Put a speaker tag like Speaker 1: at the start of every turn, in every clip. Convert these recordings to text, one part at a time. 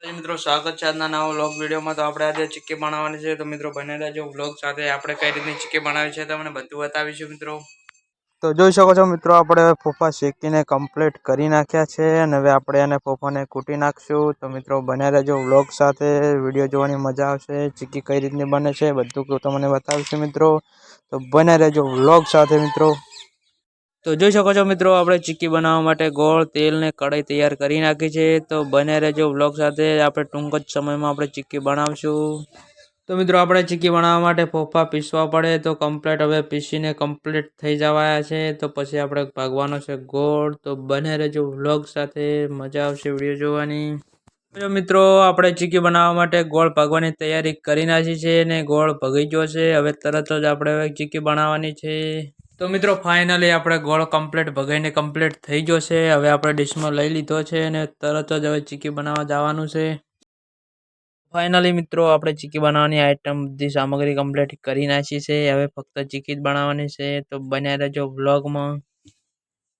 Speaker 1: મિત્રો સ્વાગત છે આજના નવા વ્લોગ વિડીયોમાં। તો આપણે આજે ચીક્કી બનાવવાની છે, તો મિત્રો બને રહેજો વ્લોગ સાથે। આપણે કઈ રીતની ચીક્કી બનાવી છે તમને બધું બતાવીશું મિત્રો। તો જોઈ શકો છો મિત્રો, આપણે ફોફા શેકીને કમ્પ્લીટ કરી નાખ્યા છે અને હવે આપણે એને ફોફાને કૂટી નાખશું। તો મિત્રો બને રહેજો વ્લોગ સાથે, વિડીયો જોવાની મજા આવશે। ચીક્કી કઈ રીતની બને છે બધું તમને બતાવીશું મિત્રો, તો બને રહેજો વ્લોગ સાથે મિત્રો। તો જોઈ શકો છો મિત્રો, આપણે ચીક્કી બનાવવા માટે ગોળ, તેલ ને કઢાઈ તૈયાર કરી નાખી છે। તો બને રહેજો વ્લોગ સાથે, આપણે ટૂંક જ સમયમાં આપણે ચીક્કી બનાવશું। તો મિત્રો આપણે ચીક્કી બનાવવા માટે ફોફા પીસવા પડે, તો કમ્પ્લીટ હવે પીસીને કમ્પ્લીટ થઈ જવાયા છે। તો પછી આપણે ભાગવાનો છે ગોળ। તો બને રહેજો વ્લોગ સાથે, મજા આવશે વિડીયો જોવાની। જો મિત્રો આપણે ચીક્કી બનાવવા માટે ગોળ ભાગવાની તૈયારી કરી નાખી છે અને ગોળ ભગાઈ ગયો છે। હવે તરત જ આપણે ચીક્કી બનાવવાની છે। તો મિત્રો ફાઇનલી આપણે ગોળ કમ્પ્લીટ ભગાઈને કમ્પ્લીટ થઈ ગયો છે। હવે આપણે ડીશમાં લઈ લીધો છે અને તરત જ હવે ચીક્કી બનાવવા જવાનું છે। ફાઇનલી મિત્રો આપણે ચીક્કી બનાવવાની આઈટમ બધી સામગ્રી કમ્પ્લીટ કરી નાખી છે। હવે ફક્ત ચીક્કી જ બનાવવાની છે, તો બન્યા રહેજો વ્લોગમાં।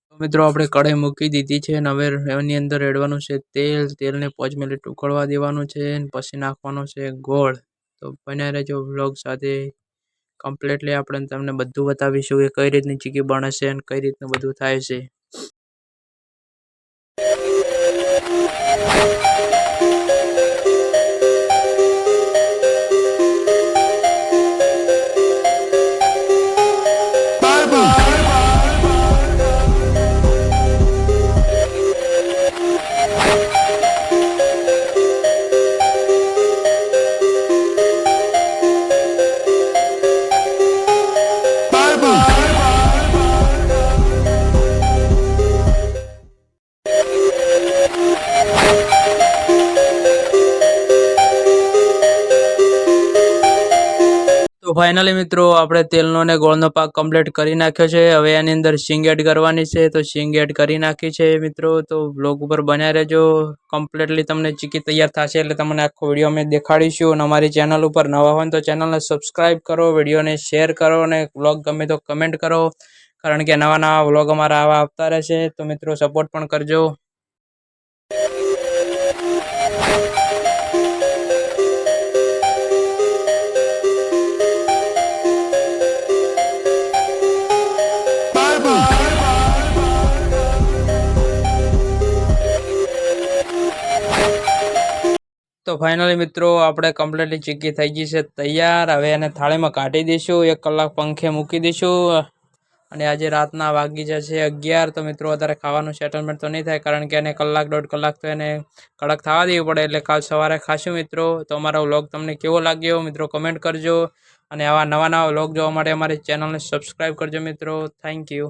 Speaker 1: તો મિત્રો આપણે કઢાઈ મૂકી દીધી છે અને હવે એની અંદર રેડવાનું છે તેલ। તેલને 5 મિનિટ ઉકળવા દેવાનું છે અને પછી નાખવાનો છે ગોળ। તો બન્યા રહેજો વ્લોગ સાથે। કમ્પ્લીટલી આપણે તમને બધું બતાવીશું કે કઈ રીતની ચીક્કી બને છે અને કઈ રીતનું બધું થાય છે। તો ફાઇનલી મિત્રો આપણે તેલનો ને ગોળનો પાક કમ્પ્લીટ કરી નાખ્યો છે। હવે એની અંદર સિંગ એડ કરવાની છે, તો સિંગ એડ કરી નાખી છે મિત્રો। તો વ્લોગ ઉપર બન્યા રહેજો, કમ્પ્લીટલી તમને ચીક્કી તૈયાર થશે એટલે તમને આખો વિડીયો અમે દેખાડીશું। અને અમારી ચેનલ ઉપર નવા હોય તો ચેનલને સબસ્ક્રાઈબ કરો, વિડીયોને શેર કરો અને વ્લોગ ગમે તો કમેન્ટ કરો, કારણ કે નવા નવા વ્લોગ અમારા આવા આવતા રહેશે। તો મિત્રો સપોર્ટ પણ કરજો। તો ફાઇનલી મિત્રો આપણે કમ્પ્લીટલી ચીક્કી થઈ ગઈ છે તૈયાર। હવે એને થાળીમાં કાઢી દઈશું, 1 કલાક પંખે મૂકી દઈશું। અને આજે રાતના વાગી જશે 11। તો મિત્રો અત્યારે ખાવાનું સેટલમેન્ટ તો નહીં થાય, કારણ કે એને 1-1.5 કલાક તો એને કડક થવા દેવી પડે, એટલે કાલ સવારે ખાશું મિત્રો। તો અમારો વ્લોગ તમને કેવો લાગ્યો મિત્રો કમેન્ટ કરજો, અને આવા નવા વ્લોગ જોવા માટે અમારી ચેનલને સબસ્ક્રાઈબ કરજો મિત્રો। Thank you.